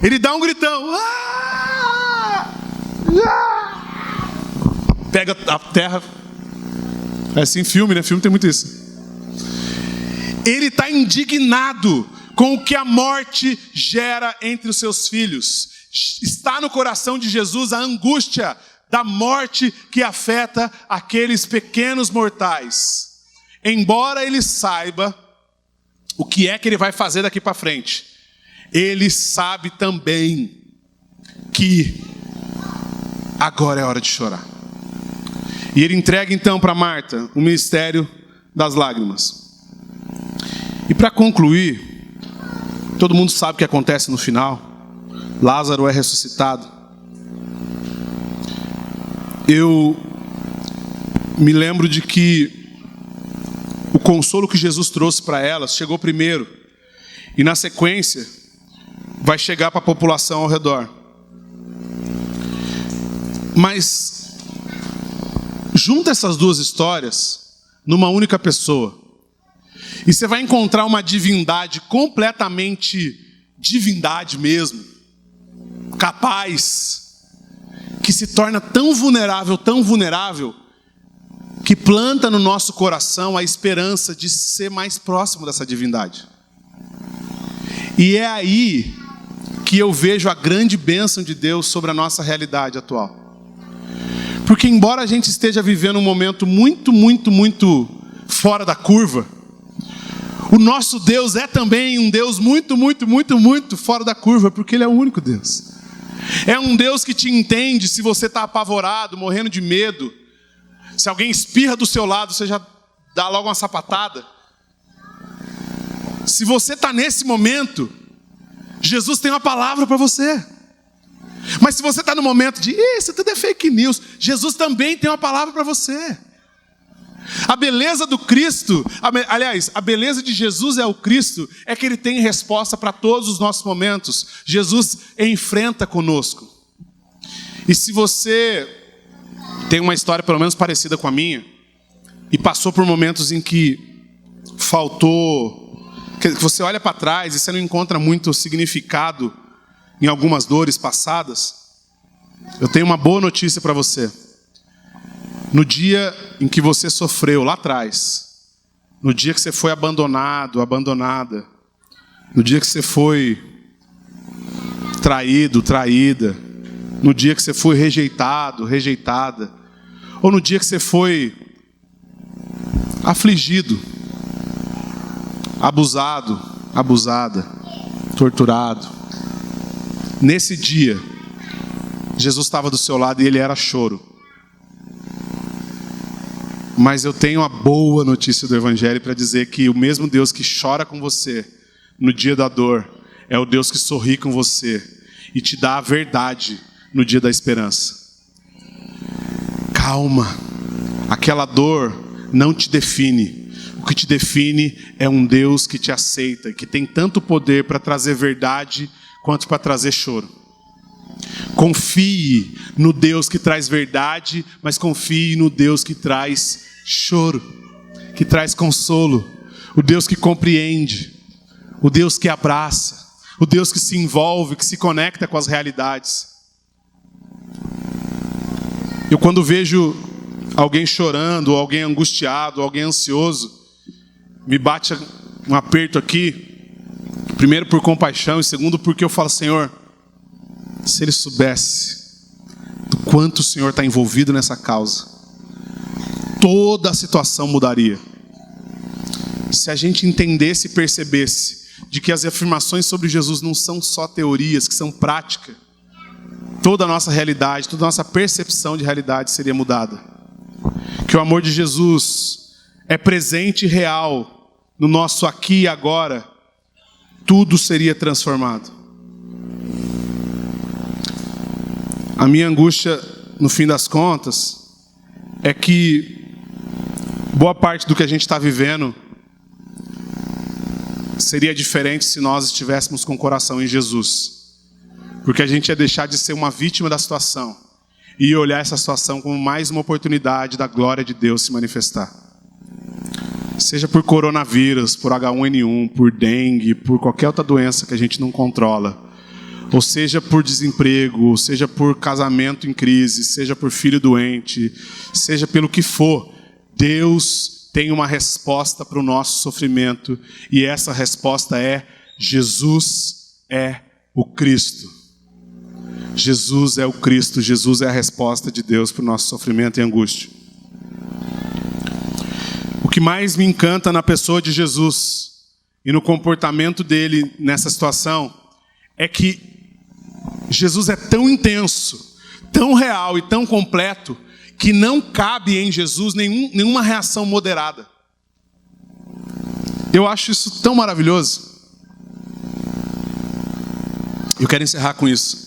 Ele dá um gritão. Pega a terra. É assim filme, né? Filme tem muito isso. Ele está indignado com o que a morte gera entre os seus filhos. Está no coração de Jesus a angústia da morte que afeta aqueles pequenos mortais. Embora ele saiba o que é que ele vai fazer daqui para frente, ele sabe também que agora é hora de chorar. E ele entrega então para Marta o ministério das lágrimas. E para concluir, todo mundo sabe o que acontece no final. Lázaro é ressuscitado. Eu me lembro de que o consolo que Jesus trouxe para elas chegou primeiro. E na sequência, vai chegar para a população ao redor. Mas, junta essas duas histórias numa única pessoa. E você vai encontrar uma divindade completamente divindade mesmo, capaz, que se torna tão vulnerável, que planta no nosso coração a esperança de ser mais próximo dessa divindade. E é aí que eu vejo a grande bênção de Deus sobre a nossa realidade atual. Porque embora a gente esteja vivendo um momento muito fora da curva, o nosso Deus é também um Deus muito fora da curva, porque Ele é o único Deus. É um Deus que te entende se você está apavorado, morrendo de medo. Se alguém espirra do seu lado, você já dá logo uma sapatada. Se você está nesse momento, Jesus tem uma palavra para você. Mas se você está no momento de, isso tudo é fake news, Jesus também tem uma palavra para você. A beleza do Cristo, aliás, a beleza de Jesus é o Cristo, é que Ele tem resposta para todos os nossos momentos. Jesus enfrenta conosco. E se você tem uma história pelo menos parecida com a minha, e passou por momentos em que faltou, que você olha para trás e você não encontra muito significado em algumas dores passadas, eu tenho uma boa notícia para você. No dia em que você sofreu lá atrás, no dia que você foi abandonado, abandonada, no dia que você foi traído, traída, no dia que você foi rejeitado, rejeitada, ou no dia que você foi afligido, abusado, abusada, torturado, nesse dia, Jesus estava do seu lado e Ele era choro. Mas eu tenho a boa notícia do Evangelho para dizer que o mesmo Deus que chora com você no dia da dor é o Deus que sorri com você e te dá a verdade no dia da esperança. Calma, aquela dor não te define. O que te define é um Deus que te aceita, que tem tanto poder para trazer verdade quanto para trazer choro. Confie no Deus que traz verdade, mas confie no Deus que traz choro, que traz consolo, o Deus que compreende, o Deus que abraça, o Deus que se envolve, que se conecta com as realidades. Eu quando vejo alguém chorando, ou alguém angustiado, ou alguém ansioso, me bate um aperto aqui, primeiro por compaixão e segundo porque eu falo, Senhor, se ele soubesse do quanto o Senhor está envolvido nessa causa, toda a situação mudaria. Se a gente entendesse e percebesse de que as afirmações sobre Jesus não são só teorias, que são prática, toda a nossa realidade, toda a nossa percepção de realidade seria mudada. Que o amor de Jesus é presente e real no nosso aqui e agora, tudo seria transformado. A minha angústia, no fim das contas, é que boa parte do que a gente está vivendo seria diferente se nós estivéssemos com o coração em Jesus. Porque a gente ia deixar de ser uma vítima da situação e ia olhar essa situação como mais uma oportunidade da glória de Deus se manifestar. Seja por coronavírus, por H1N1, por dengue, por qualquer outra doença que a gente não controla. Ou seja por desemprego, seja por casamento em crise, seja por filho doente, seja pelo que for, Deus tem uma resposta para o nosso sofrimento, e essa resposta é: Jesus é o Cristo. Jesus é o Cristo, Jesus é a resposta de Deus para o nosso sofrimento e angústia. O que mais me encanta na pessoa de Jesus e no comportamento dele nessa situação é que Jesus é tão intenso, tão real e tão completo, que não cabe em Jesus nenhuma reação moderada. Eu acho isso tão maravilhoso. Eu quero encerrar com isso.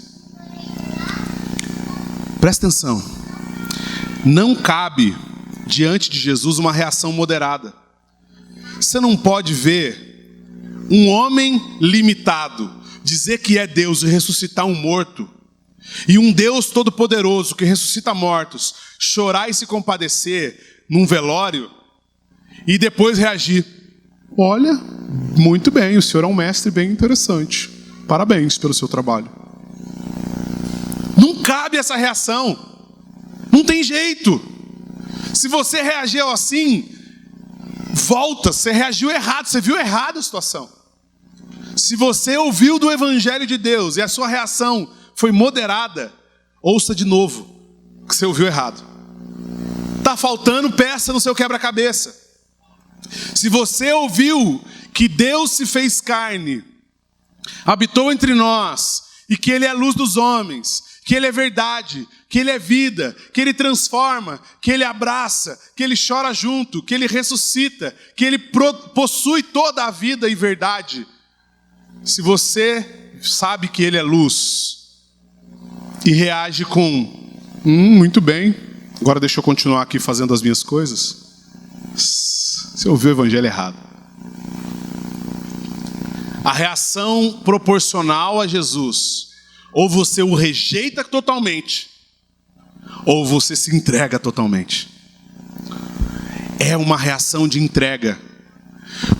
Presta atenção. Não cabe diante de Jesus uma reação moderada. Você não pode ver um homem limitado dizer que é Deus e ressuscitar um morto, e um Deus todo-poderoso que ressuscita mortos, chorar e se compadecer num velório, e depois reagir. olha, muito bem, o senhor é um mestre bem interessante. Parabéns pelo seu trabalho. Não cabe essa reação. Não tem jeito. Se você reagiu assim, volta, você reagiu errado, você viu errado a situação. Se você ouviu do Evangelho de Deus e a sua reação foi moderada, ouça de novo, que você ouviu errado. Está faltando peça no seu quebra-cabeça. Se você ouviu que Deus se fez carne, habitou entre nós, e que Ele é a luz dos homens, que Ele é verdade, que Ele é vida, que Ele transforma, que Ele abraça, que Ele chora junto, que Ele ressuscita, que Ele possui toda a vida e verdade. Se você sabe que Ele é luz e reage com muito bem, agora deixa eu continuar aqui fazendo as minhas coisas, você ouviu o evangelho errado. A reação proporcional a Jesus, ou você o rejeita totalmente, ou você se entrega totalmente. É uma reação de entrega.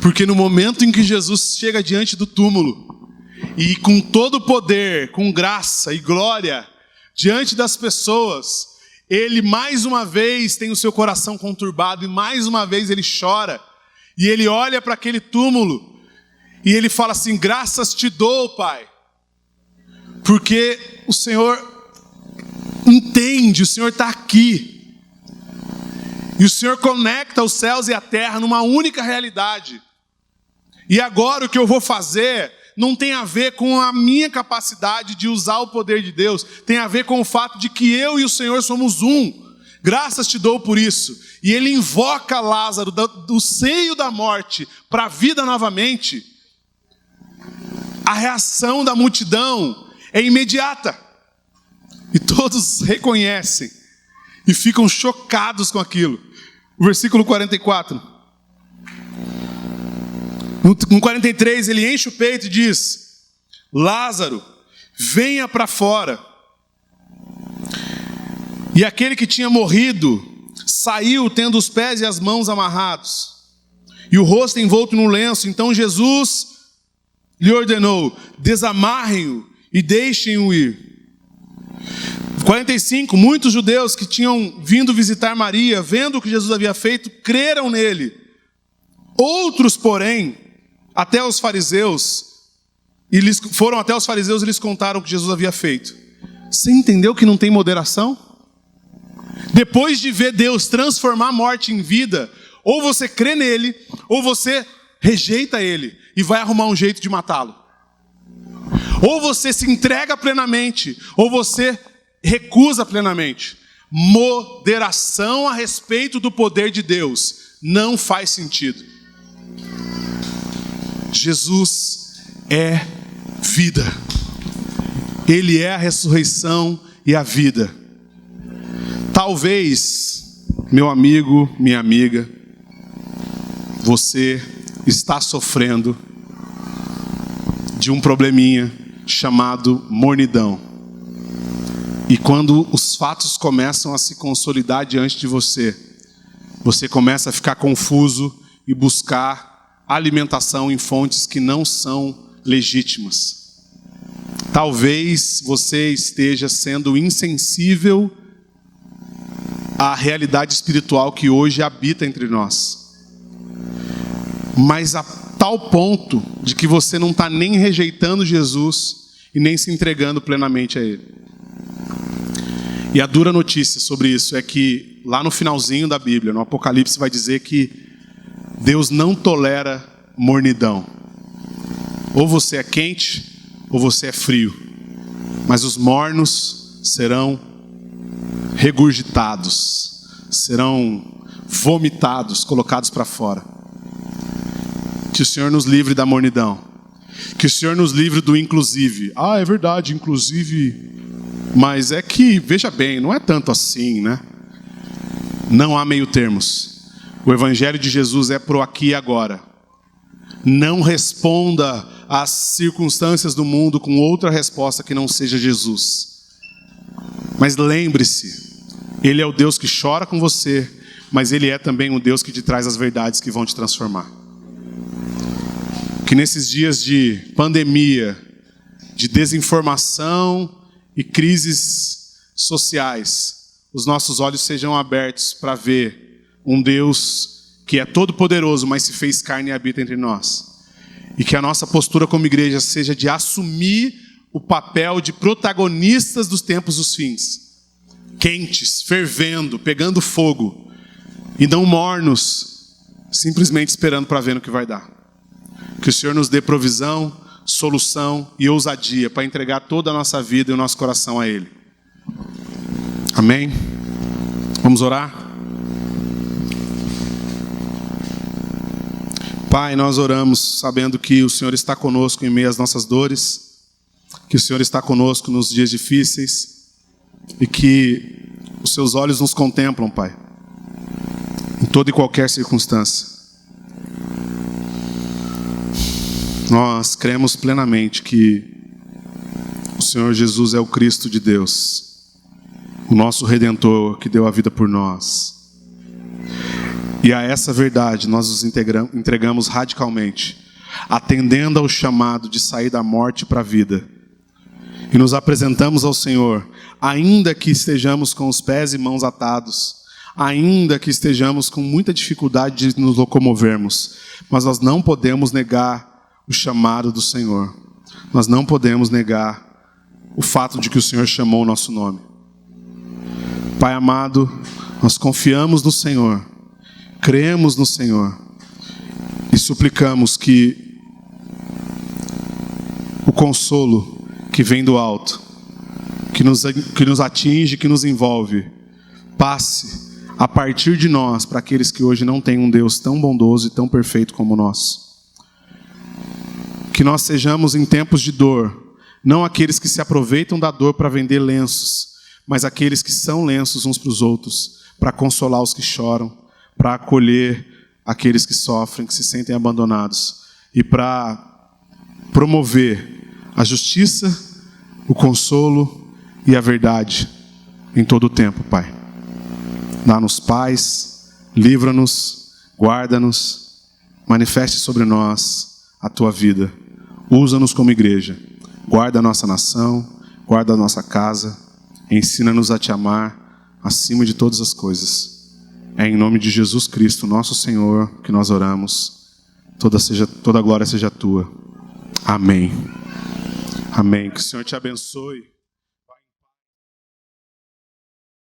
Porque no momento em que Jesus chega diante do túmulo, e com todo o poder, com graça e glória, diante das pessoas, ele mais uma vez tem o seu coração conturbado, e mais uma vez ele chora, e ele olha para aquele túmulo, e ele fala assim: graças te dou, Pai, porque o Senhor entende, o Senhor está aqui. E o Senhor conecta os céus e a terra numa única realidade. E agora o que eu vou fazer não tem a ver com a minha capacidade de usar o poder de Deus. Tem a ver com o fato de que eu e o Senhor somos um. Graças te dou por isso. E ele invoca Lázaro do seio da morte para a vida novamente. A reação da multidão é imediata. E todos reconhecem e ficam chocados com aquilo. O versículo 44. No 43 ele enche o peito e diz: Lázaro, venha para fora. E aquele que tinha morrido saiu tendo os pés e as mãos amarrados e o rosto envolto num lenço. Então Jesus lhe ordenou: desamarrem-o e deixem-o ir. 45, muitos judeus que tinham vindo visitar Maria, vendo o que Jesus havia feito, creram nele. Outros, porém, até os fariseus, foram até os fariseus e lhes contaram o que Jesus havia feito. Você entendeu que não tem moderação? Depois de ver Deus transformar a morte em vida, ou você crê nele, ou você rejeita ele e vai arrumar um jeito de matá-lo. Ou você se entrega plenamente, ou você recusa plenamente. Moderação a respeito do poder de Deus não faz sentido. Jesus é vida. Ele é a ressurreição e a vida. Talvez, meu amigo, minha amiga, você está sofrendo de um probleminha chamado mornidão. E quando os fatos começam a se consolidar diante de você, você começa a ficar confuso e buscar alimentação em fontes que não são legítimas. Talvez você esteja sendo insensível à realidade espiritual que hoje habita entre nós. Mas a tal ponto de que você não está nem rejeitando Jesus e nem se entregando plenamente a Ele. E a dura notícia sobre isso é que lá no finalzinho da Bíblia, no Apocalipse, vai dizer que Deus não tolera mornidão. Ou você é quente, ou você é frio. Mas os mornos serão regurgitados, serão vomitados, colocados para fora. Que o Senhor nos livre da mornidão. Que o Senhor nos livre do inclusive. Ah, é verdade, inclusive. Mas é que, veja bem, não é tanto assim, né? Não há meio termos. O Evangelho de Jesus é pro aqui e agora. Não responda às circunstâncias do mundo com outra resposta que não seja Jesus. Mas lembre-se, Ele é o Deus que chora com você, mas Ele é também o Deus que te traz as verdades que vão te transformar. Que nesses dias de pandemia, de desinformação e crises sociais, os nossos olhos sejam abertos para ver um Deus que é todo-poderoso, mas se fez carne e habita entre nós. E que a nossa postura como igreja seja de assumir o papel de protagonistas dos tempos dos fins. Quentes, fervendo, pegando fogo. E não mornos, simplesmente esperando para ver no que vai dar. Que o Senhor nos dê provisão, solução e ousadia para entregar toda a nossa vida e o nosso coração a Ele. Amém? Vamos orar? Pai, nós oramos sabendo que o Senhor está conosco em meio às nossas dores, que o Senhor está conosco nos dias difíceis e que os seus olhos nos contemplam, Pai, em toda e qualquer circunstância. Nós cremos plenamente que o Senhor Jesus é o Cristo de Deus, o nosso Redentor que deu a vida por nós. E a essa verdade nós nos entregamos radicalmente, atendendo ao chamado de sair da morte para a vida. E nos apresentamos ao Senhor, ainda que estejamos com os pés e mãos atados, ainda que estejamos com muita dificuldade de nos locomovermos, mas nós não podemos negar o chamado do Senhor. Nós não podemos negar o fato de que o Senhor chamou o nosso nome. Pai amado, nós confiamos no Senhor, cremos no Senhor e suplicamos que o consolo que vem do alto, que nos atinge, que nos envolve, passe a partir de nós para aqueles que hoje não têm um Deus tão bondoso e tão perfeito como nós. Que nós sejamos em tempos de dor, não aqueles que se aproveitam da dor para vender lenços, mas aqueles que são lenços uns para os outros, para consolar os que choram, para acolher aqueles que sofrem, que se sentem abandonados, e para promover a justiça, o consolo e a verdade em todo o tempo, Pai. Dá-nos paz, livra-nos, guarda-nos, manifeste sobre nós a Tua vida. Usa-nos como igreja, guarda a nossa nação, guarda a nossa casa, ensina-nos a Te amar acima de todas as coisas. É em nome de Jesus Cristo, nosso Senhor, que nós oramos. Toda a glória seja Tua. Amém. Amém. Que o Senhor te abençoe.